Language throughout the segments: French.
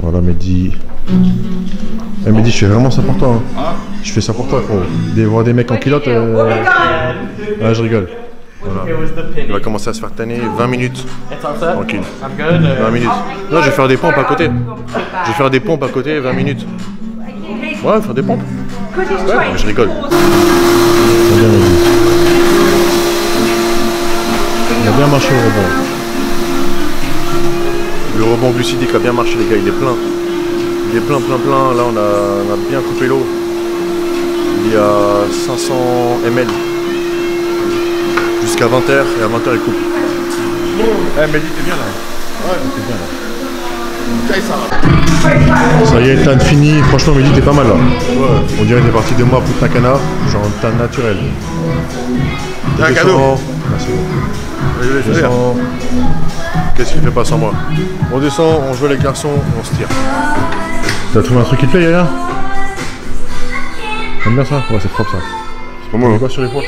Voilà, Mehdi. Eh, Mehdi, je fais vraiment ça pour toi. Hein. Je fais ça pour toi, gros. Voir des mecs en culotte. Ah, je rigole. Voilà. Il va commencer à se faire tanner 20 minutes. Tranquille. 20 minutes. Non, je vais faire des pompes à côté. Je vais faire des pompes à côté, 20 minutes. Ouais, faire des pompes. Ouais, je rigole. Il a bien marché le rebond. Le rebond glucidique a bien marché, les gars, il est plein. Il est plein. Là, on a bien coupé l'eau. Il y a 500 ml. Jusqu'à 20h, et à 20h, il coupe. Eh, Mehdi, t'es bien là? Ouais, t'es bien là. Ça y est, tan fini. Franchement, Mehdi, t'es pas mal là. Ouais. On dirait que t'es parti de moi pour ta cana, genre tan naturel. C'est un cadeau. Merci beaucoup. Qu'est-ce qu'il fait pas sans moi? On descend, on joue avec les garçons, on se tire. T'as trouvé un truc qui te plaît, Yaya? T'aimes bien ça? Ouais, c'est propre ça. C'est pas mal. Hein. Quoi sur l'épaule?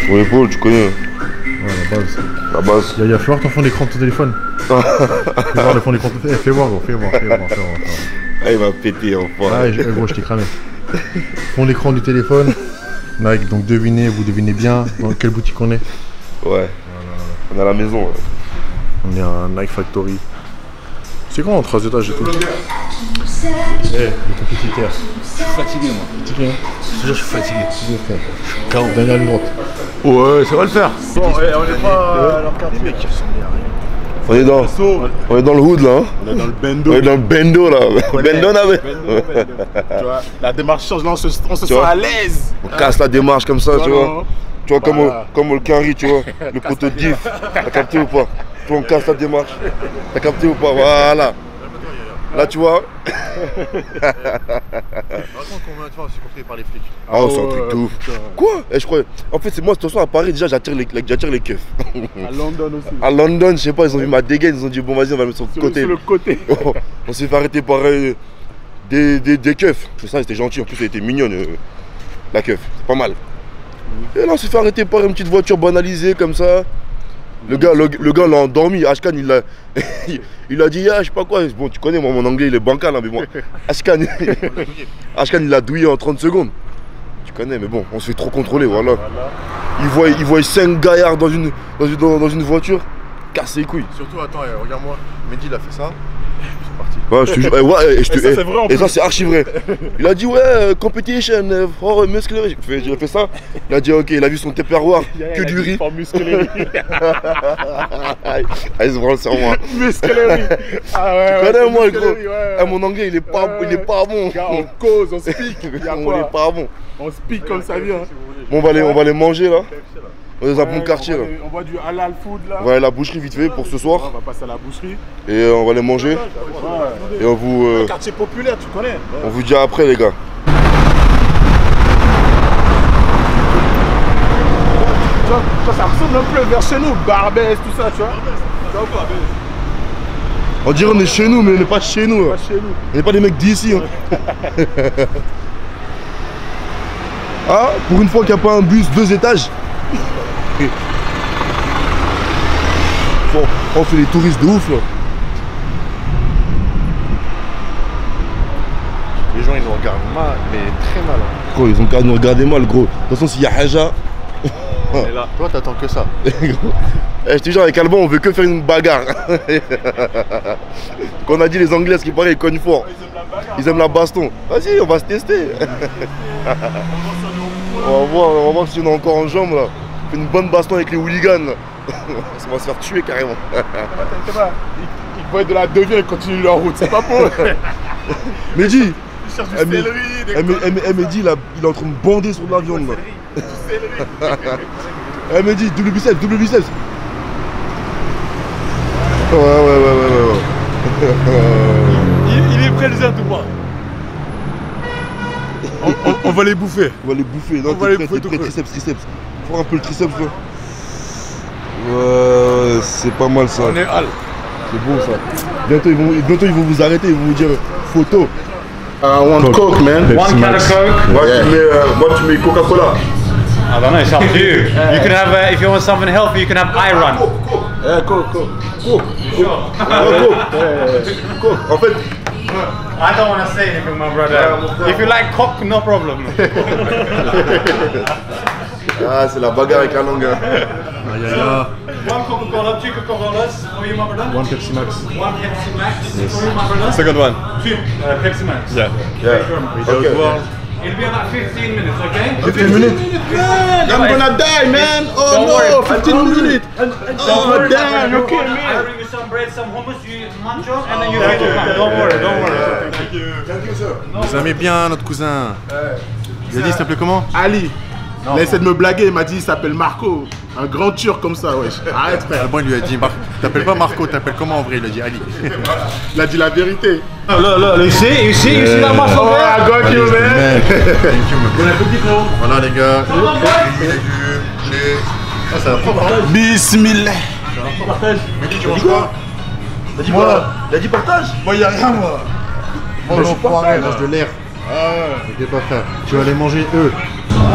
Sur l'épaule, tu connais. Ouais, la base. La base. Yaya, fais voir ton fond d'écran de ton téléphone. Fais voir le fond d'écran de ton téléphone. Fais voir, gros, fais voir. Ah, il va péter, enfin. Ah, gros, je t'ai cramé. Fond d'écran du téléphone. Nike, donc devinez, vous devinez bien dans quelle boutique on est. Ouais. On est à la maison. Ouais. On est à Nike Factory. C'est grand, en 3 étages et tout. Eh, le compétiteur. Je suis fatigué, moi. Fatigué, hein? Je suis fatigué. KO. Dernière ligne droite. Ouais, ça va le faire. Bon, on est pas à leur quartier. Les mecs qui ressemblent à rien. On est dans le hood là. Hein. On est dans le bendo. On est dans le bendo là. Bendo là, Tu vois, la démarche change, là on se sent à l'aise. On casse la démarche comme ça, tu vois. Tu vois, comme le Kenry, tu vois. Le poteau de diff. T'as capté ou pas? Tu vois, on casse la démarche. T'as capté ou pas? Voilà. Là, tu vois. Par contre, combien de fois on s'est compris par les flics? Ah, c'est un truc de ouf. Quoi? Je crois. En fait, c'est moi, de toute façon, à Paris, déjà, j'attire les keufs. À London aussi. À London, je sais pas, ils ont vu ma dégaine, ils ont dit, bon, vas-y, on va le mettre sur le côté. Sur le côté. On s'est fait arrêter par des keufs. Ça, c'était gentil. En plus, elle était mignonne, la keuf. C'est pas mal. Et là, on s'est fait arrêter par une petite voiture banalisée comme ça. Le gars l'a endormi. Ashkan, il a dit, ah, je sais pas quoi. Bon, tu connais, moi, mon anglais, il est bancal, hein, mais bon. Ashkan, il l'a douillé en 30 secondes. Tu connais, mais bon, on se fait trop contrôler, voilà. Il voit 5 gaillards dans une voiture. Casse les couilles. Surtout, attends, regarde-moi. Mehdi, il a fait ça. C'est parti. Ouais, je te jure. Ouais, c'est vrai en plus. Et ça, c'est archi vrai. Il a dit, ouais, competition for muscularity. J'ai fait ça. Il a dit, ok, il a vu son tupperware, que du riz. Pour musclerie. Ah, il se branle sur moi. Musclerie. Ah ouais. Tu connais, moi, le gros. Mon anglais, il est pas bon. Gars, on cause, on speak. Il est pas bon. On speak comme ça vient. Bon, on va les manger là. On est dans un bon quartier là. On voit du halal food là. On va aller à la boucherie vite fait pour ce soir. On va passer à la boucherie. Et on va les manger. Et on vous. Quartier populaire, tu connais. On vous dit après les gars. Tu vois, ça ressemble un peu vers chez nous, Barbès, tout ça, tu vois. On dirait on est chez nous, mais on n'est pas chez nous. Pas chez nous. On n'est pas des mecs d'ici. Hein. Ah, pour une fois qu'il n'y a pas un bus 2 étages. Bon, on fait les touristes de ouf là. Les gens ils nous regardent mal, mais très mal. Hein. Gros, ils ont qu'à nous regarder mal, gros. De toute façon, s'il y a Haja. Et là, toi t'attends que ça. Je te jure, avec Alban, on veut que faire une bagarre. Qu'on a dit les Anglais, ce qui paraît, ils cognent fort. Ils aiment la baston. Vas-y, on va se tester. On va voir si on est encore en jambes là. On fait une bonne baston avec les hooligans. On va se faire tuer carrément. T'inquiète pas, ils vont être de la devient et continuent leur route, c'est pas pour eux. Mehdi, Ils cherchent du céleri, des Mehdi, il est en train de bander sur de la viande là. du céleri. Mehdi, double biceps. Ouais. Il est présent ou pas? On va les bouffer. On va les bouffer. Non, On va les bouffer t'es prêt, triceps. Faut un peu le triceps là. Ouais, c'est pas mal ça. On est hal. C'est bon ça. Bientôt ils vont vous arrêter, ils vont vous dire photo. One Coke, man. Pepsi One can Max. of Coke. Moi tu mets Coca-Cola. I don't know, it's up to you. You can have, if you want something healthy, you can have iron. Yeah, cook. Sure. Cook. En fait, I don't want to say anything, my brother. If you like cock, no problem. Ah, c'est la bagarre avec la langue. One Coca-Cola, 2 Coca-Colas for you, my brother. One Pepsi Max. One Pepsi Max for you, my brother. second one. 2 Pepsi Max. Yeah. It'll be about 15 minutes, okay? 15 minutes. I'm gonna die, man. Don't Oh worry. no, 15 minutes. Oh, damn, okay, I man. bring you some bread, some hummus, you munch on, and then you feel to come. Don't worry, don't worry. Thank you, sir. Vous aimez bien notre cousin. Il a dit, il s'appelait comment? Ali. Il a essayé de me blaguer, il m'a dit il s'appelle Marco. Un grand turc comme ça, wesh. Arrête, frère. Alban lui a dit, t'appelles pas Marco, t'appelles comment en vrai? Il a dit Ali. Il a dit la vérité. Look, you see that muscle Oh, I got you, man. Voilà les gars, les légumes, Ah, ça va propre, hein. Bismillah. Mehdi, tu manges quoi? T'as dit quoi? Il a dit partage? Moi, y'a rien, moi. Mange l'enfoiré, mange de l'air. T'inquiète pas, frère. Tu vas aller manger eux.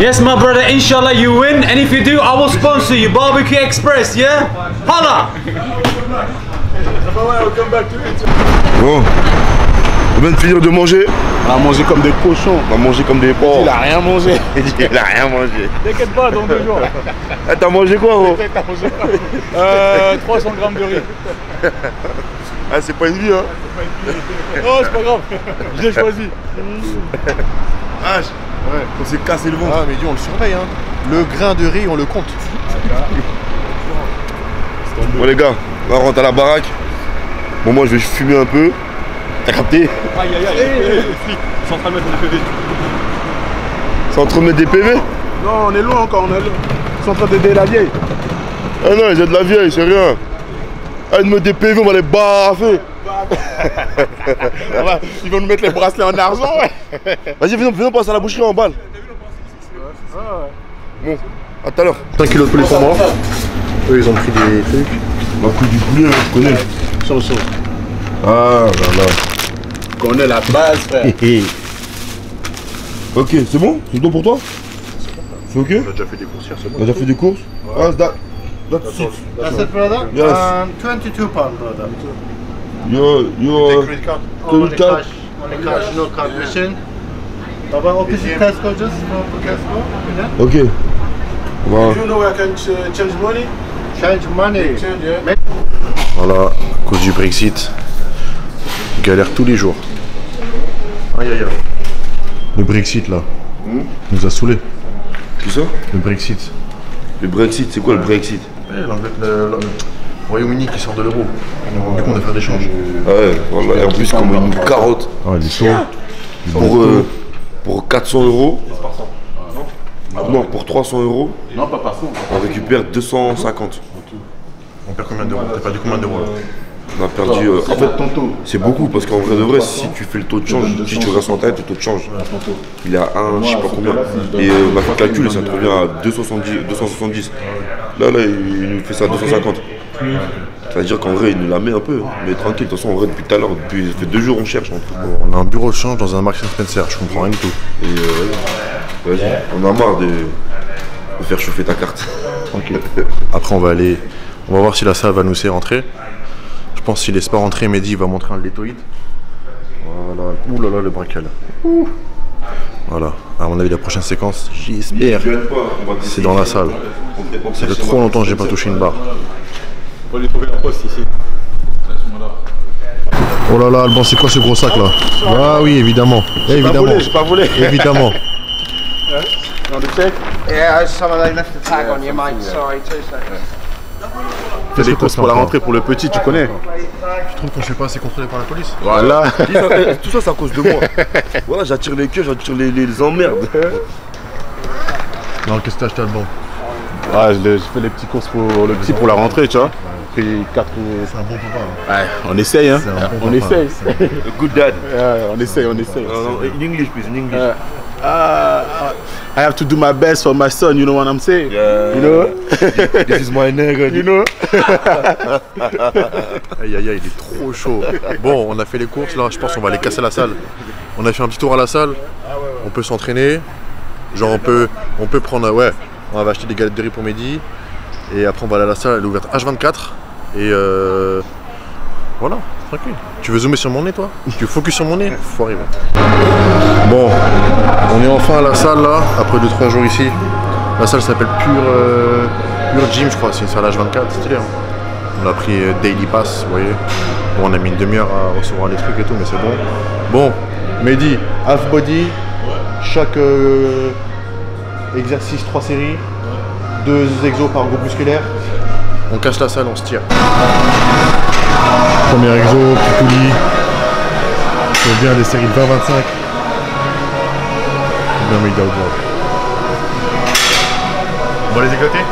Yes, my brother, inshallah you win, and if you do, I will sponsor you, Barbecue Express, yeah? Holla! Bon. On vient de finir de manger. On a mangé comme des cochons. On a mangé comme des porcs. Il a rien mangé. Il a rien mangé. T'inquiète pas, dans 2 jours. Ah, t'as mangé quoi, gros? T'as mangé quoi 300 grammes de riz. Ah, c'est pas une vie, hein. Oh, c'est pas grave. Je l'ai choisi. Ah, on s'est cassé le ventre. Ah, Mehdi, on le surveille, hein. Le grain de riz, on le compte. Bon, les gars, on rentre à la baraque. Bon, moi, je vais fumer un peu. T'as capté? Aïe, aïe, aïe. Les flics sont en train de mettre des PV. C'est en train de mettre des PV? Non, on est loin encore. Ils sont en train d'aider la vieille. Ah non, ils aident la vieille, c'est rien. Ah, ils mettent des PV, on va les baffer. Ils vont nous mettre les bracelets en argent, ouais. Vas-y, venons passer à la boucherie en balle. Bon, à tout à l'heure. 5 kilos de poulet pour moi. Eux, ils ont pris des trucs. On a pris du poulet, tu connais. Chaud. Ah, là, là. On connaît la base, frère. Ok, c'est bon? C'est bon pour toi? C'est ok? On a déjà fait des courses hier, c'est On a déjà fait des courses? Ah, that's it. That's it, brother? Yes. 22 pounds, brother. You're Credit card. Only card? only cash, no card machine. Baba, opposite Tesco, just for Tesco. Yeah? Ok. Voilà. You know where I can change money? Change money. Change, yeah. Voilà, à cause du Brexit, galère tous les jours. Aïe aïe aïe. Le Brexit là, nous a saoulés. Qui ça? Le Brexit. Le Brexit, c'est quoi le Brexit? Le Royaume-Uni qui sort de l'euro. Du coup on a fait d'échange. Ah ouais, voilà. Et en plus, comme une carotte. Ah, il est chaud. Pour 400 €. Non, pour 300 €, Non, pas par son. on récupère 250. On perd combien d'euros? T'as perdu combien d'euros là? On a perdu. En fait, c'est beaucoup parce qu'en vrai de vrai, si tu fais le taux de change, si tu restes en tête, le taux de change, il est à 1, je sais pas combien. Et on a fait le calcul et ça te revient à 270. Là, il nous fait ça à 250. Ça veut dire qu'en vrai, il nous la met un peu. Mais tranquille, de toute façon, en vrai, depuis tout à l'heure, depuis ça fait 2 jours, on cherche. On a un bureau de change dans un Marks & Spencer, je comprends rien du tout. Et vas-y, on a marre de faire chauffer ta carte. Tranquille. Après on va voir si la salle va nous laisser rentrer. Je pense qu'il laisse pas rentrer, Mehdi va montrer un létoïde. Voilà. Ouh là là le braquel. Voilà. À mon avis la prochaine séquence, j'espère, c'est dans la salle. Ça fait trop longtemps que j'ai pas touché une barre. On va lui trouver un poste ici. Oh là là, Alban, c'est quoi ce gros sac là? Ah oui, évidemment. Évidemment. J'ai pas volé. Évidemment. Dans le check. Yeah, someone they left a tag on you, mate. Sorry, 2 seconds. Fais des courses pour la rentrée pour le petit, tu connais. Tu trouves qu'on se fait pas assez contrôler par la police? Voilà. Tout ça, c'est à cause de moi. Voilà, j'attire les queues, j'attire les emmerdes. Non, qu'est-ce que t'as acheté, Alban? Ouais, je fais les petites courses pour le petit pour la rentrée, tu vois. Pris 4 ou... C'est un bon papa. Ouais, on essaye, hein. C'est un bon On papa. essaye. Good dad. On essaye. In English, please, in English. I have to do my best for my son, you know what I'm saying? Yeah. You know? This is my nigga. You know? Aïe aïe aïe, il est trop chaud. Bon, on a fait les courses là, je pense qu'on va aller casser la salle. On a fait un petit tour à la salle. On peut s'entraîner. Genre on peut prendre, ouais, On va acheter des galettes de riz pour Mehdi. Et après on va aller à la salle, elle est ouverte H24. Et voilà, tranquille. Tu veux zoomer sur mon nez toi? Tu veux focus sur mon nez? Faut arriver. Bon, on est enfin à la salle là, après 2-3 jours ici. La salle s'appelle Pure Gym je crois, c'est une salle H24, stylé hein. On a pris Daily Pass, vous voyez. Bon, on a mis une demi-heure à recevoir les trucs et tout, mais c'est bon. Bon, Mehdi, half body, chaque exercice 3 séries, 2 exos par groupe musculaire. On cache la salle, on se tire. Premier exo, petit poulie. C'est bien des séries de 20-25. Bien Mehdi out. On va les éclater.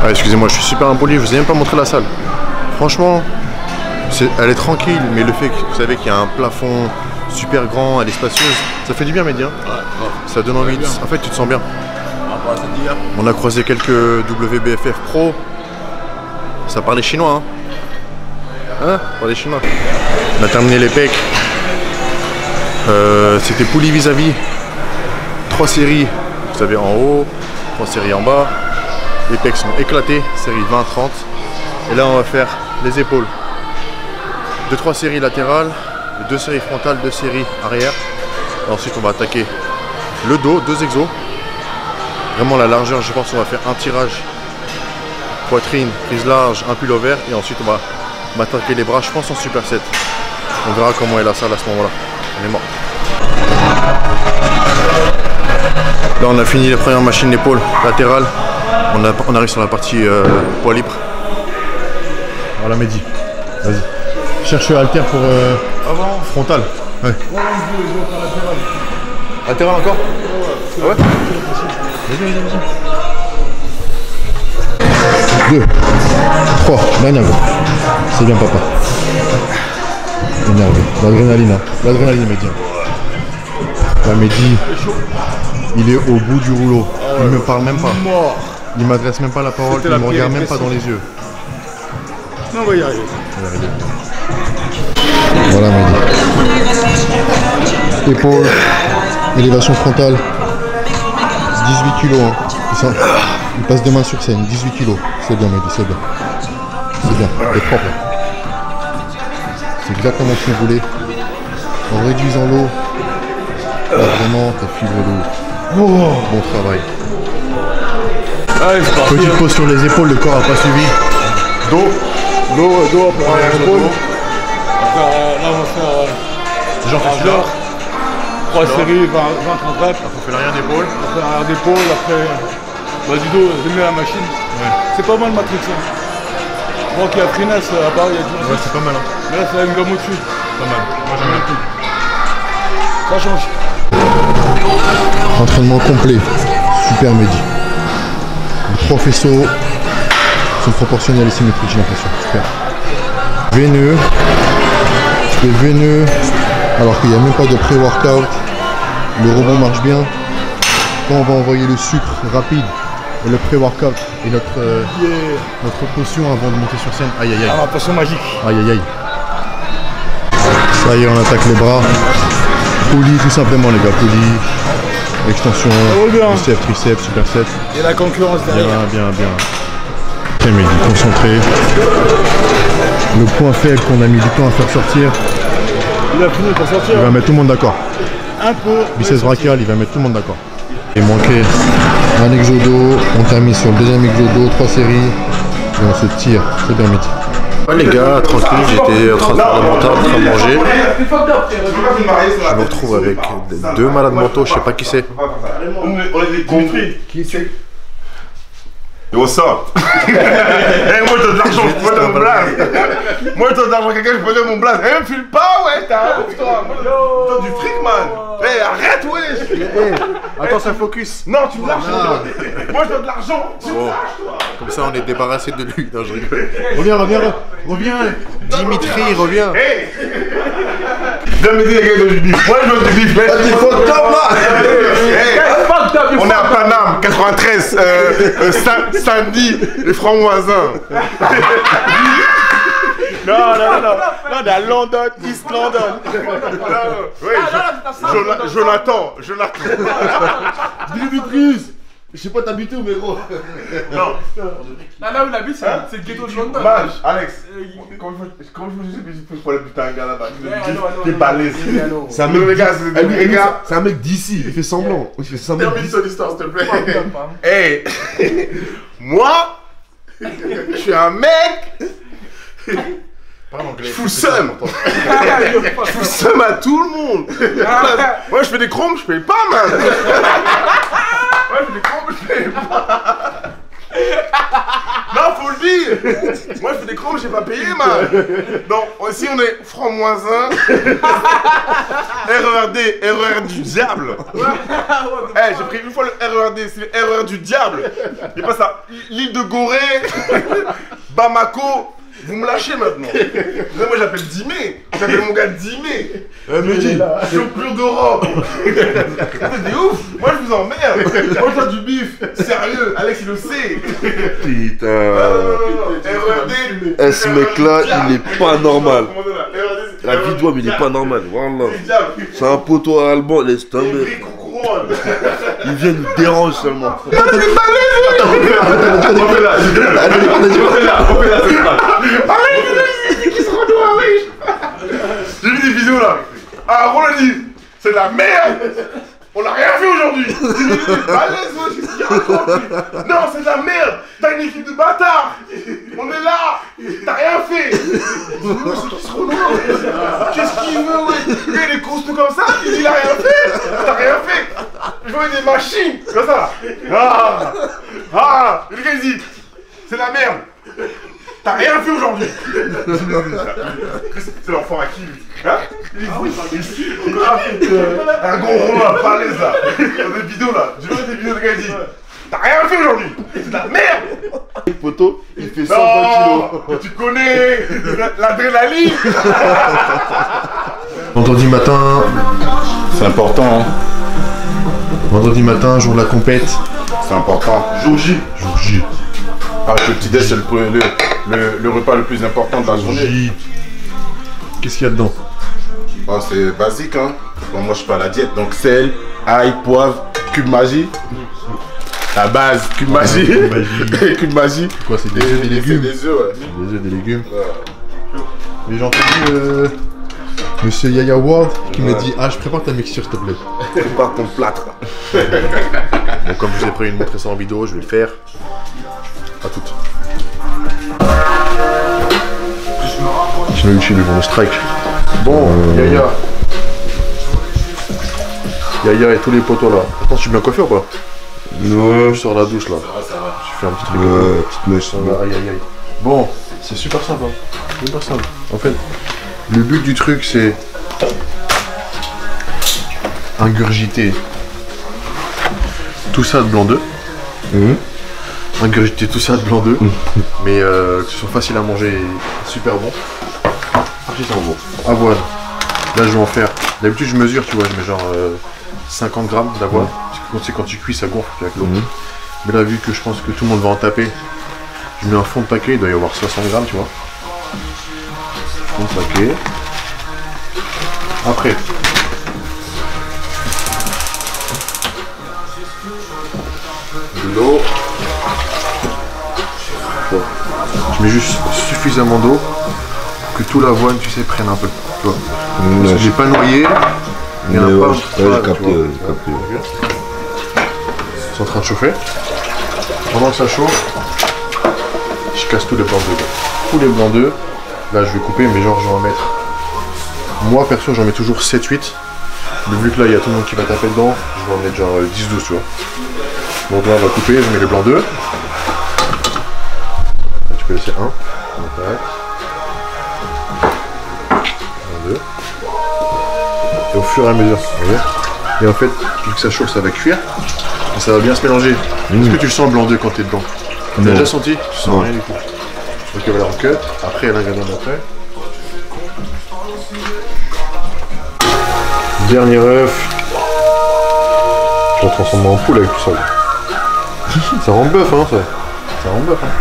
Ah, excusez-moi, je suis super impoli, je vous ai même pas montré la salle. Franchement, elle est tranquille, mais le fait que vous savez qu'il y a un plafond super grand, elle est spacieuse, ça fait du bien Mehdi hein. Ouais, ça donne envie, en fait tu te sens bien. On a croisé quelques WBFF pro, ça parlait chinois hein. Parlait chinois. On a terminé les pecs. C'était poulie vis-à-vis. 3 séries, vous savez en haut, 3 séries en bas. Les pecs sont éclatés, série 20-30. Et là on va faire les épaules. 2-3 séries latérales, 2 séries frontales, 2 séries arrière. Et ensuite on va attaquer le dos, 2 exos. Vraiment la largeur, je pense qu'on va faire un tirage. Poitrine, prise large, un pullover. Et ensuite on va attaquer les bras, je pense en superset. On verra comment est la salle à ce moment-là. On est mort. Là on a fini les premières machines d'épaule latérales. On arrive sur la partie poids libre. Voilà Mehdi, vas-y. Cherche haltère pour frontal. Ouais. Latéral encore? Ah ouais? Vas-y. 2, 3, dernière go. C'est bien papa. Énervé. L'adrénaline, hein. L'adrénaline Mehdi. Là Mehdi, il est au bout du rouleau. Il me parle même pas. Il m'adresse même pas la parole, il me regarde même pas dans les yeux. Non, on va y arriver. Voilà Mehdi. Épaule, élévation frontale, 18 kg. Hein. Il passe des mains sur scène, 18 kg. C'est bien Mehdi, c'est bien. C'est bien, c'est propre. C'est exactement ce qu'on voulait. En réduisant l'eau, vraiment, t'as fibré l'eau. Bon travail. Allez, petite pause sur les épaules, le corps n'a pas suivi. Dos après l'épaule. Là on va faire J'en fais celui-là. 3 séries, 20-30 reps. Après on fait l'arrière d'épaule. Après l'arrière d'épaule, après du dos, je mets la machine. Ouais. C'est pas mal Matrix hein. Moi qui a Finesse là-bas, il y a du. Ouais c'est pas mal hein. Mais là c'est la gamme au-dessus. Pas mal. Moi j'aime bien tout. Ça change. Entraînement complet. Super Mehdi. Les 3 faisceaux sont proportionnels et symétriques, j'ai l'impression. Super. Veineux. Je fais veineux alors qu'il n'y a même pas de pré-workout. Le rebond marche bien. Quand on va envoyer le sucre rapide et le pré-workout et notre potion avant de monter sur scène. Aïe aïe aïe. Ah, potion magique. Aïe aïe aïe. Ça y est, on attaque les bras. Poulie tout simplement les gars. Poulie. Extension, biceps, triceps, superset. Et la concurrence derrière. Bien. Ok Mehdi, concentré. Le point faible qu'on a mis du temps à faire sortir. Il a fini pour sortir. Il va mettre tout le monde d'accord. Un peu. Biceps brachial, il va mettre tout le monde d'accord. Il manquait un exodo. On termine sur le deuxième exodo, 3 séries. Et on se tire. C'est bien Mehdi. Ouais les gars, tranquille, j'étais en train de faire le mental, en train de manger. Je me retrouve avec 2 malades mentaux, je sais pas qui c'est. On est des compris. Qui c'est? Yo, what's up? Hey, moi, t'as de l'argent, je peux donner mon blaze. Moi, t'as de l'argent, quelqu'un, je peux donner mon blaze. Hey, me file pas, ouais, t'as du fric, man. Hey, arrête, ouais. Attends, ça focus. Non, tu me lâches. Moi, je donne de l'argent. Tu me lâches, toi. Comme ça, on est débarrassé de lui. Non, je rigole. Reviens. Dimitri, reviens. Hey. Viens m'aider, les gars, du bif. Moi, je veux du bif. Vas-y, faut top, là. On est à Paname, 93, samedi, les francs voisins. Non, à London, East London. Oui, Jonathan. Prise. Je sais pas t'habiter où, mais gros. Non. Là où il habite, c'est le ghetto de London. Alex, comment je peux buter un gars là-bas? T'es balèze. C'est un mec d'ici, il fait semblant. Termine son histoire, s'il te plaît. Hey, moi, je suis un mec. Je fous le seum. Je fous le seum à tout le monde. Moi, je fais des chromes, je paye pas, man. Moi, je fais des chromes, je paye pas. Non, faut le dire. Moi, je fais des chromes, j'ai pas payé, man. Donc, ici, on est franc moins 1. RERD, RER du diable. Hey, j'ai pris une fois le RERD, c'est le RER du diable. Il passe à l'île de Gorée, Bamako. Vous me lâchez maintenant. Moi j'appelle Dimé. J'appelle mon gars Dimé. Me dit, champion d'Europe. C'est ouf. Moi je vous emmerde. Moi je du bif. Sérieux, Alex il le sait. Putain. Ce mec là il est pas normal. La vidéo mais il est pas normal. Voilà. C'est un poteau allemand, laisse tomber. Il vient nous déranger seulement. J'ai vu des vidéos là. Ah, Roland dit, c'est de la merde. On n'a rien fait aujourd'hui. Non, c'est de la merde. T'as une équipe de bâtards. On est là. T'as rien fait. Qu'est-ce qu'il veut, ouais? Il est costaud comme ça. Il a rien fait. T'as rien fait. Je vois des machines comme ça. Et le gars il dit, c'est de la merde. T'as rien fait aujourd'hui. C'est l'enfant à qui lui? Hein? Un gros rond à balèze là. Dans des vidéos là. J'ai vu des vidéos de gars qui dit, t'as rien fait aujourd'hui. C'est de la merde. Le poteau, il fait 120 kilos. Tu connais l'adrénaline. Vendredi matin. C'est important, hein. Vendredi matin, jour de la compète. C'est important. Jour J. Jour J. Ah, le petit déj, c'est le repas le plus important de la journée. Qu'est-ce qu'il y a dedans? Oh, c'est basique, hein. Bon, moi, je suis pas à la diète, donc sel, ail, poivre, cube magie. La base, cube magie. Cube magie. Quoi, c'est des œufs, des légumes? Des œufs, ouais. Des œufs, des légumes. Mais j'ai entendu Monsieur Yaya Ward qui me dit, je prépare ta mixture, s'il te plaît. Prépare ton plâtre. Bon, comme je vous ai prévu de montrer ça en vidéo, je vais le faire. À toutes. Sinon, ils vont le strike. Bon, Yaya et tous les potos là. Attends, tu es bien coiffé ou pas? Ouais. Je sors de la douche là. Je fais un petit truc. Ouais, petite mèche. Aïe aïe aïe. Bon, c'est super simple. Hein. Super simple. En fait, le but du truc c'est ingurgiter tout ça de blanc d'œuf. Ingurgiter tout ça de blanc d'œuf. Mais que ce soit facile à manger et super bon. Bon. Avoine. Là je vais en faire. D'habitude je mesure, tu vois, je mets genre 50 grammes d'avoine. Parce que quand tu cuis ça gonfle avec l'eau. Mais là vu que je pense que tout le monde va en taper, je mets un fond de paquet, il doit y avoir 60 grammes, tu vois. Fond de paquet. Après. De l'eau. Bon. Je mets juste suffisamment d'eau. Que tout l'avoine, tu sais, prenne un peu. Tu vois. Parce que j'ai pas noyé. Il y en a pas. C'est en train de chauffer. Pendant que ça chauffe, je casse tous les blancs d'œufs. Tous les blancs d'œufs. Là, je vais couper, mais genre, je vais en mettre. Moi, perso, j'en mets toujours 7-8. Mais vu que là, il y a tout le monde qui va taper dedans, je vais en mettre genre 10-12, tu vois. Donc là, on va couper. Je mets les blancs d'œufs. Tu peux laisser un. Et au fur et à mesure, et en fait, vu que ça chauffe, ça va cuire, et ça va bien se mélanger. Est-ce que tu le sens le blanc d'œuf quand t'es dedans? Tu l'as déjà senti? Tu sens rien du tout. Ok, voilà, on cut. Après, l'ingrédient d'après. Dernier œuf. Je le transforme en poule avec tout ça. Ça rend bœuf, hein, ça. Ça rend bœuf, hein.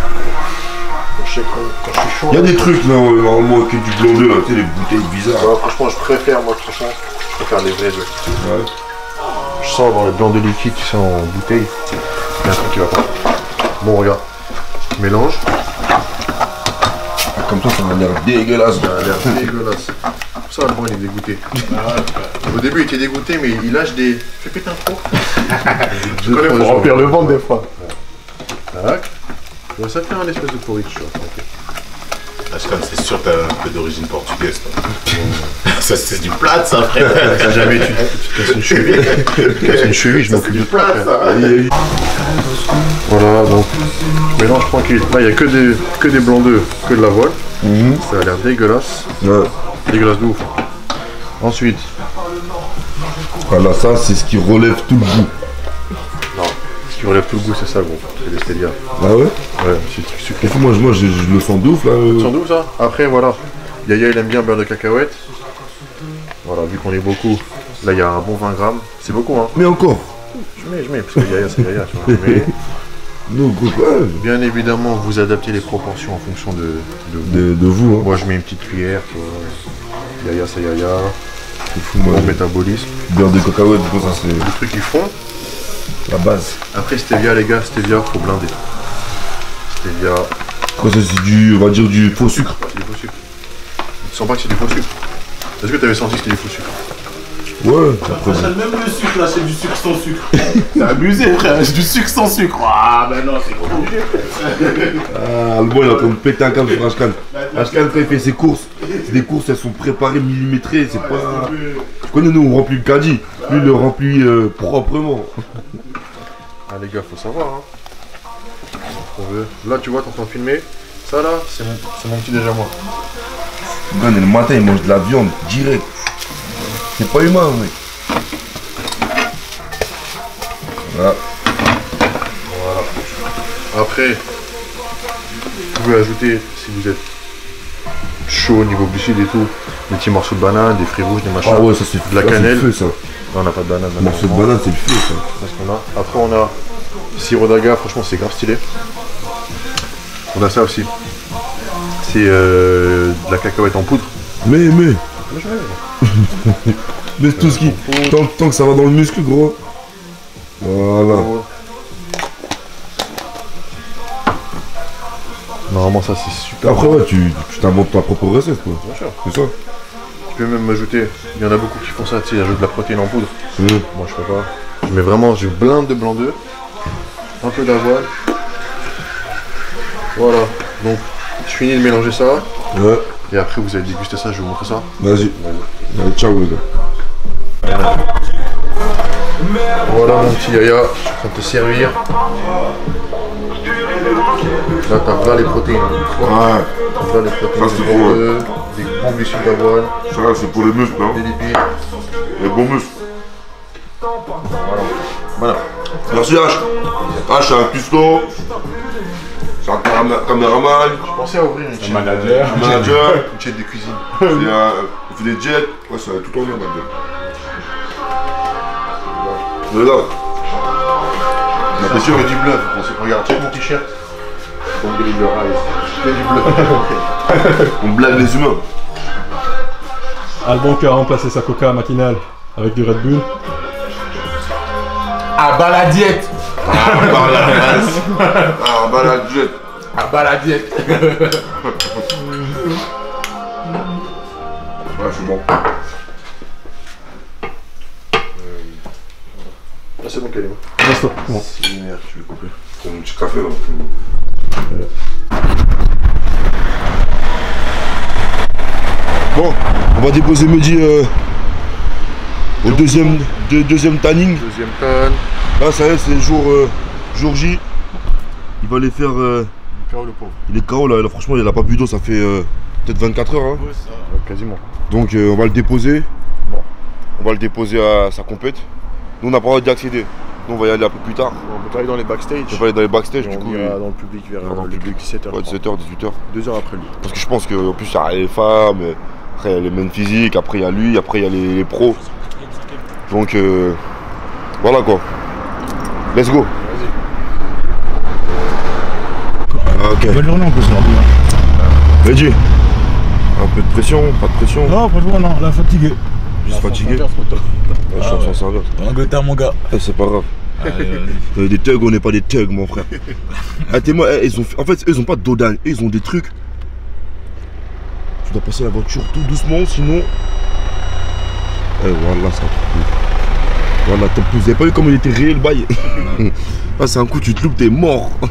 je sais quand je suis chaud. Il y a des trucs là, normalement que du blanc d'œuf, là, tu sais, les bouteilles bizarres. Ouais, franchement, je préfère, moi, de toute façon, je préfère les vrais œufs. Ouais. Je sens dans le blanc de liquide, tu sais, en bouteille, il y a un truc qui va pas. Bon, regarde, mélange. Comme ça a l'air dégueulasse. Ça a l'air dégueulasse. Pour ça, Alban, il est dégoûté. Au début, il était dégoûté, mais il lâche des. Fais péter un trou. Je connais pour remplir le ventre des fois. Tac. Ouais, ça fait un espèce de porridge, tu vois. Ashkan, c'est sûr que t'as un peu d'origine portugaise, toi. Ça, c'est du plat, ça, frère. Si jamais tu te casses une cheville, je m'occupe du plat, frère. Voilà, donc, mélange tranquille. Là, il n'y a que des blancs d'œufs, que de la voile. Ça a l'air dégueulasse. Ouais. Dégueulasse de ouf. Ensuite, Voilà, ça, c'est ce qui relève tout le goût. non, ce qui relève tout le goût, c'est ça, gros. C'est les stevia. Ah ouais? Ouais, c'est sucré. Et puis moi, je le sens de ouf là. Sans doute ça. Après voilà, Yaya il aime bien beurre de cacahuète. Voilà, vu qu'on est beaucoup, là il y a un bon 20 grammes. C'est beaucoup hein. Mais encore. Je mets, parce que Yaya c'est Yaya, tu vois. Mais Nous, gros, ouais. bien évidemment vous adaptez les proportions en fonction de vous. De vous, hein. Moi je mets une petite cuillère, tu vois. Yaya c'est Yaya. C'est fou, moi. Mon métabolisme. Beurre de cacahuète, du coup, ça c'est Le truc qu'ils font. la base. Après stevia les gars, stevia faut blinder. Stevia, Quoi, ça c'est du, on va dire, du faux sucre. c'est du faux sucre. Tu sens pas que c'est du faux sucre? Est-ce que tu avais senti que c'était du faux sucre? Ouais, après. Même le sucre, là, c'est du sucre sans sucre. C'est abusé, frère, c'est du sucre sans sucre. Ah, ben non, c'est trop. Ah, le bon, il est en train de péter un câble sur Ashkan. Ashkan, quand il fait ses courses, c'est des courses, elles sont préparées, millimétrées. C'est pas. Tu connais, nous, on remplit le caddie. Lui, il le remplit proprement. Ah les gars, faut savoir hein. On veut. Là tu vois, t'es en train de filmer. Ça là, c'est mon petit déj à moi. Le gars, le matin, il mange de la viande direct. C'est pas humain, mec. Voilà. Après, vous pouvez ajouter, si vous êtes chaud au niveau glucides et tout, des petits morceaux de banane, des fruits rouges, des machins. Ah ouais, ça c'est de la cannelle. le feu, ça. Non, on n'a pas de banane. Morceau de banane, c'est le feu, ça. C'est ce qu'on a. Après on a sirop d'agave, franchement c'est grave stylé. On a ça aussi. C'est de la cacahuète en poudre. Mais. Mais tout ce qui. Tant que ça va dans le muscle, gros. Voilà. Normalement ça c'est super. Après, ouais, tu t'inventes ta propre recette, quoi. Bien sûr. C'est ça. Tu peux même m'ajouter, il y en a beaucoup qui font ça, tu sais, ils ajoutent de la protéine en poudre. Mmh. Moi je fais pas. Je mets vraiment, je blinde de blanc d'œuf, un peu d'avoine. Voilà, donc je finis de mélanger ça. Ouais. Et après vous allez déguster ça, je vais vous montrer ça. Vas-y. Allez, ciao, les gars. Voilà mon petit Yaya, je suis en train de te servir. Là t'as là les protéines. Ouais. T'as là les protéines, Ça, c'est des pour, bons œufs, des bons glucides d'avoine, Ça, c'est pour les muscles, hein. des lipides. Les bons muscles. Voilà. Merci, H. H, c'est un cuistot. C'est un caméraman. Je pensais à ouvrir une chaîne. Manager. Un manager. Une chaîne de cuisine. Il fait des jets. Ouais, ça va tout en bien, maintenant. Regarde. C'est sûr que du bluff. Regarde, check mon t-shirt. Donc il est bleu, que du bluff. On blague les humains. Alban qui a remplacé sa coca matinale avec du Red Bull. Ah, bah la diète. Ah, bah la race. Ah, bah la jet. Ah, bah la diète. Ouais, c'est bon. Là c'est bon Kalim. Reste-toi. Bon. Merde, je vais couper. C'est mon petit café, là. Bon, on va déposer Mehdi au deuxième tanning. Deuxième canne. Là, ça y est, c'est jour J. Il va aller faire. Carreau le pauvre. Il est KO là, franchement, il a pas bu d'eau, ça fait peut-être 24 heures. Hein. Ouais, ça. Quasiment. Donc, on va le déposer. Bon. On va le déposer à sa compète. Nous, on n'a pas le droit d'y accéder. Nous, on va y aller un peu plus tard. On peut aller dans les backstage. On va aller dans les backstage, Et du on coup. ira dans le public vers dans le public. 17h. Ouais, 17h, 18h. 2 heures après lui. Parce que je pense qu'en plus, il y a les femmes, après, il y a les men physiques, après, il y a lui, après, il y a les pros. Donc, voilà quoi. Let's go. Vas-y. Ok. Bonne journée en plus, aujourd'hui. Mehdi, un peu de pression, pas de pression? Non, franchement, non, là, fatigué. Juste fatigué? Ouais, je suis en train de servir. Angleterre, mon gars. C'est pas grave. Des thugs, on n'est pas des thugs, mon frère. Attends-moi, en fait, ils ont pas d'audagne, ils ont des trucs. Tu dois passer la voiture tout doucement, sinon. Voilà, ça. Voilà, vous avez pas vu comment il était réel le bail? Ah, c'est un coup, tu te loupes, t'es mort. Pas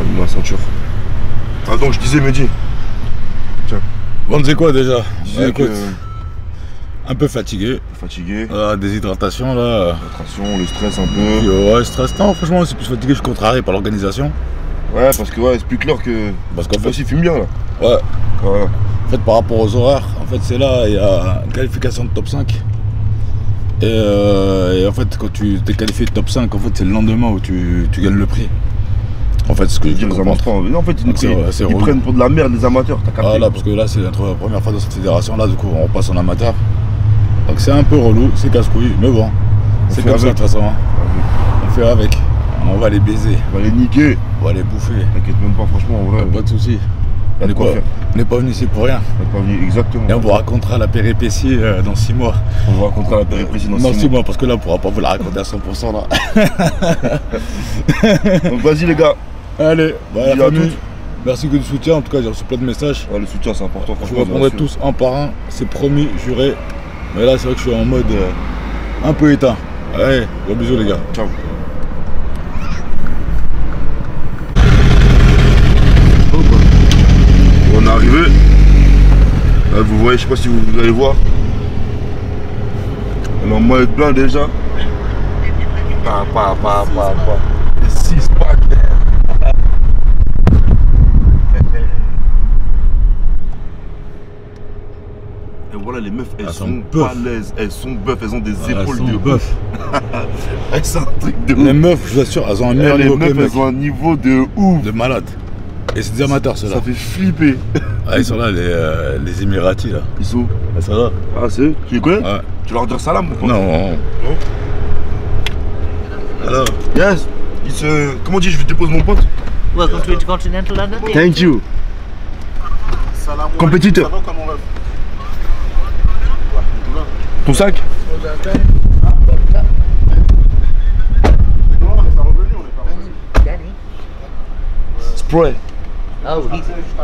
de ma ceinture. Ah, donc je disais, Mehdi. Tiens. Bon, tu sais quoi déjà? Écoute, un peu fatigué. Fatigué. Déshydratation là. Déshydratation, le stress un peu. Puis, ouais, stress. Non, franchement, c'est plus fatigué, je suis contrarié par l'organisation. Ouais, parce que ouais, c'est plus clair que. Parce qu'en fait, il fume bien là. Ouais. Voilà. En fait, par rapport aux horaires, en fait, c'est là, il y a une qualification de top 5. Et en fait, quand tu t'es qualifié de top 5, en fait, c'est le lendemain où tu gagnes le prix. En fait, ce que je dis, les amateurs. En fait, ils prennent pour de la merde les amateurs, t'as capté? Voilà, parce que là, c'est la première fois dans cette fédération, là, du coup, on passe en amateur. Donc, c'est un peu relou, c'est casse-couille, mais bon, c'est comme ça, de toute façon. Hein. On fait avec, on va les baiser. On va les niquer. On va les bouffer. T'inquiète même pas, franchement, en vrai. Pas de soucis. On n'est pas venu ici pour rien. On n'est pas venu, exactement. Et on vous racontera la péripétie dans 6 mois. On vous racontera la péripétie dans 6 mois. Parce que là, on ne pourra pas vous la raconter à 100% là. Donc vas-y les gars. Allez, la famille, merci du soutien. En tout cas, j'ai reçu plein de messages. Ouais, le soutien, c'est important. Je vous répondrai tous un par un. C'est promis, juré. Mais là, c'est vrai que je suis en mode un peu éteint. Allez, gros bisous les gars. Ciao. On est arrivé. Là, vous voyez, je sais pas si vous allez voir. On est en mode plein déjà. Les 6 packs. Et voilà, les meufs, elles sont balèzes, elles sont bœufs, elles ont des épaules de bœuf. C'est un truc de ouf. Les meufs, je vous assure, elles ont un meilleur niveau que les mecs. Elles ont un niveau de ouf. De malade. Et c'est des amateurs, ceux-là. Ça fait flipper. Ah, ils sont là, les Émiratis, là. Ils sont. Ah, ça va. Ah, c'est eux? Tu les connais? Ouais. Tu leur dis salam ou pas? Non. Alors, yes. Comment dire, je vais te déposer mon pote? Welcome to Intercontinental London. Thank you. Compétiteur. Ton sac? Spray. Oh,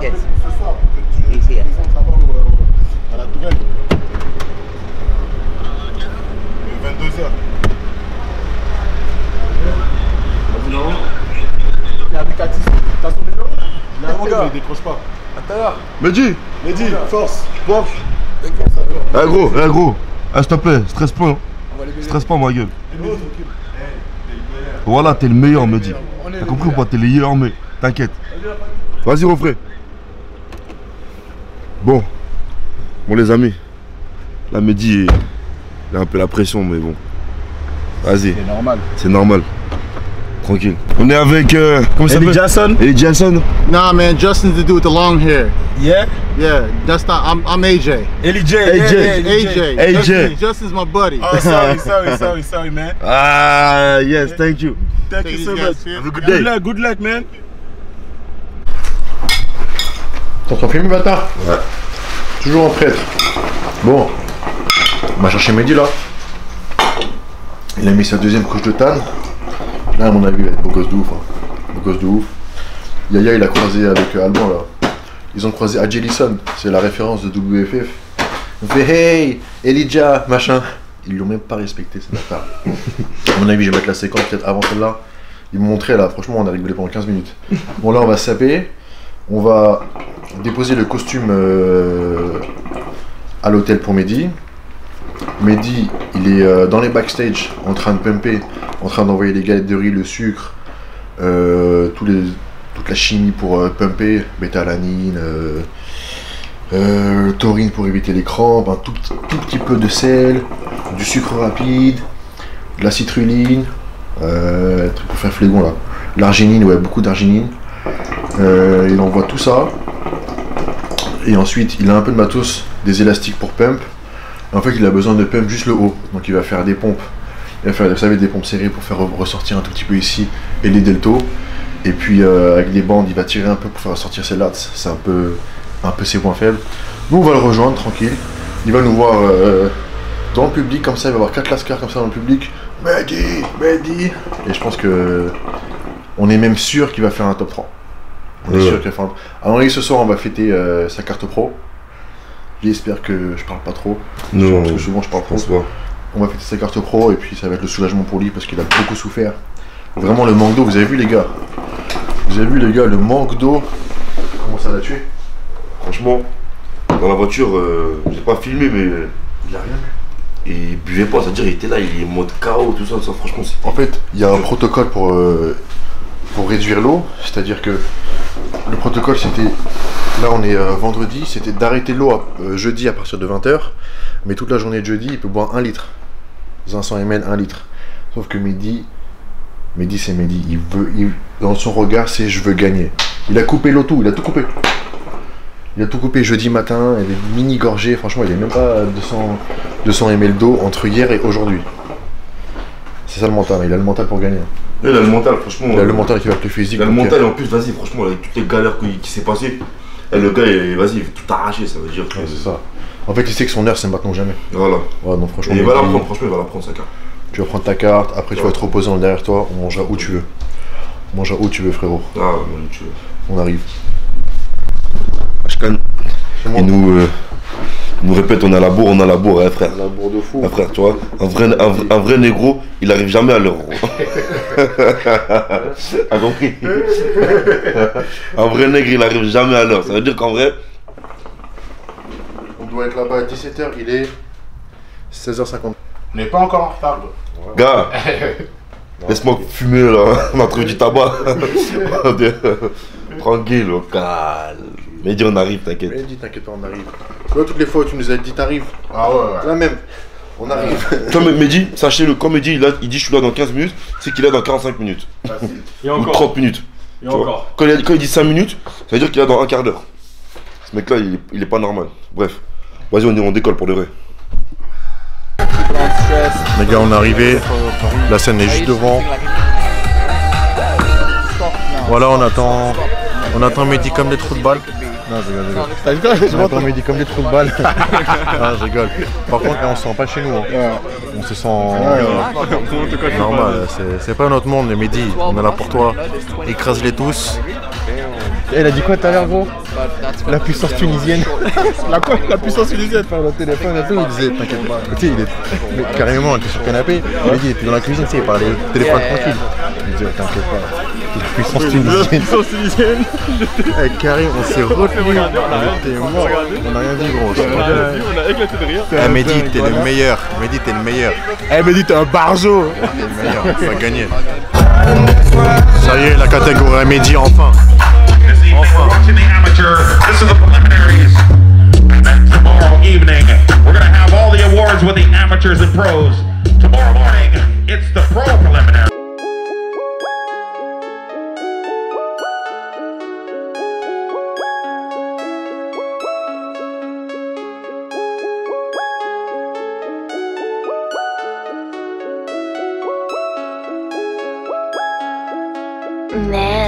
yes. He's here. À la Touraine. 22h. T'as son numéro? Là, mon gars, décroche pas. À tout à l'heure. Mehdi, force. Eh gros, s'il te plaît, stresse pas. Stresse pas ma gueule. Voilà, t'es le meilleur, Mehdi. T'as compris ou pas? T'es le meilleur, mais t'inquiète. Vas-y, refrais. Bon, les amis. Là, Mehdi, il a un peu la pression, mais bon. Vas-y. C'est normal. C'est normal. Tranquille. On est avec. Comment ça s'appelle? Jason. Eddie Jason. Nah, man, Justin's the dude with the long hair. Yeah? Yeah, that's not. I'm AJ. AJ. AJ. Justin's my buddy. Oh, sorry, man. Ah, yes, thank you. Thank you so much. Have a good day. Good luck, man. T'es en train de filmer, bâtard? Ouais. Toujours en traître. Bon, on va chercher Mehdi là. Il a mis sa deuxième couche de tanne. Là, à mon avis, il va être beau gosse de ouf. Beau gosse de ouf. Yaya, il a croisé avec Alban là. Ils ont croisé Adji Lisson, c'est la référence de WFF. Il fait hey, Elijah, machin. Ils l'ont même pas respecté, c'est bâtard. À mon avis, je vais mettre la séquence peut-être avant celle-là. Ils m'ont montré là, franchement, on a rigolé pendant 15 minutes. Bon, là, on va se saper. On va déposer le costume à l'hôtel pour Mehdi. Mehdi, il est dans les backstage en train de pumper, en train d'envoyer les galettes de riz, le sucre, toute la chimie pour pumper, bétalanine, taurine pour éviter les crampes, un tout petit peu de sel, du sucre rapide, de la citrulline, truc pour faire flégon là, l'arginine, ouais, beaucoup d'arginine. Il envoie tout ça et ensuite il a un peu de matos, des élastiques pour pump. En fait il a besoin de pump juste le haut, donc il va faire des pompes, il va faire, vous savez, des pompes serrées pour faire ressortir un tout petit peu ici et les deltos. Et puis avec les bandes, il va tirer un peu pour faire sortir ses lats. C'est un peu ses points faibles. Nous, on va le rejoindre tranquille. Il va nous voir dans le public, comme ça, il va avoir 4 lascars comme ça dans le public. Mehdi, Mehdi. Et je pense que on est même sûr qu'il va faire un top 3. On est sûr qu'il va faire un... Alors ce soir, on va fêter sa carte pro. J'espère que je parle pas trop. Non, parce que souvent je parle trop. On va fêter sa carte pro et puis ça va être le soulagement pour lui parce qu'il a beaucoup souffert. Vraiment le manque d'eau, vous avez vu les gars? Vous avez vu les gars, le manque d'eau, comment ça l'a tué? Franchement, dans la voiture, j'ai pas filmé mais il a rien bu. Et il buvait pas, c'est-à-dire il était là, il est en mode KO, tout ça, franchement c'est... En fait, il y a un protocole pour réduire l'eau, c'est-à-dire que le protocole c'était, là on est vendredi, c'était d'arrêter l'eau jeudi à partir de 20 h, mais toute la journée de jeudi il peut boire 1 litre, 500 ml, 1 litre. Sauf que Mehdi c'est Mehdi, dans son regard c'est je veux gagner. Il a coupé l'eau tout, il a tout coupé. Il a tout coupé jeudi matin, il est mini gorgé, franchement il est même pas 200 ml d'eau entre hier et aujourd'hui. C'est ça le mental, il a le mental pour gagner. Il a le mental, franchement. Il a le mental qui va être le physique. Il a le mental et en plus, vas-y, franchement, avec toutes les galères qui s'est passées, le gars, vas-y, il veut tout arracher, ça veut dire que... Ouais, c'est ça. En fait, il sait que son heure, c'est maintenant ou jamais. Voilà. Ouais, donc franchement. Et il va la prendre, franchement, il va la prendre sa carte. Tu vas prendre ta carte, après tu vas te reposer derrière toi, on mangera où tu veux. On mangera où tu veux, frérot. Ah, où tu veux. On arrive. Ashkan, il nous répète, on a la bourre, hein, frère. La bourre de fou. Ah, frère, tu vois, un vrai négro, il arrive jamais à l'heure. T'as compris? Un vrai nègre, il arrive jamais à l'heure. Ça veut dire qu'en vrai... On doit être là-bas à 17 h, il est 16 h 50. On n'est pas encore en retard, gars. Laisse-moi fumer là, on a trouvé du tabac. Tranquille, calme. Mehdi, on arrive, t'inquiète. Mehdi, t'inquiète pas, on arrive. Tu vois, toutes les fois où tu nous as dit t'arrives. Ah ouais. Là même, on arrive. Toi, Mehdi, sachez-le, quand Mehdi il dit je suis là dans 15 minutes, c'est qu'il est là dans 45 minutes. Ou 30 minutes. Et encore. Quand il dit 5 minutes, ça veut dire qu'il est là dans un quart d'heure. Ce mec là, il est pas normal. Bref, vas-y, on décolle pour de vrai. Les gars, on est arrivé. La scène est juste devant. Voilà, on attend Mehdi comme des trous de balle. Non, je rigole. On attend Mehdi comme des trous de balle. Ah, je rigole. Par contre, on se sent pas chez nous. Hein. On se sent normal. C'est pas notre monde, mais Mehdi, on est là pour toi. Écrase-les tous. Elle a dit quoi tout à l'heure, gros? La puissance tunisienne. La puissance tunisienne. Par le téléphone et tout, il disait t'inquiète pas. Tu sais, mais carrément, il était sur le canapé. Il était dans la cuisine, tu sais, il parlait au téléphone tranquille. Il disait t'inquiète pas. La puissance tunisienne. La puissance tunisienne. Avec Karim, on s'est retenu. On était morts. On a rien dit, gros. On a éclaté de rire. Eh, Mehdi, t'es le meilleur. Mehdi, t'es le meilleur. Eh, Mehdi, t'es un barjo. T'es le meilleur. Tu vas gagner. Ça y est, la catégorie Mehdi, enfin. Watching the amateur. This is the preliminaries. And then tomorrow evening, we're going to have all the awards with the amateurs and pros. Tomorrow morning, it's the pro preliminary. Man.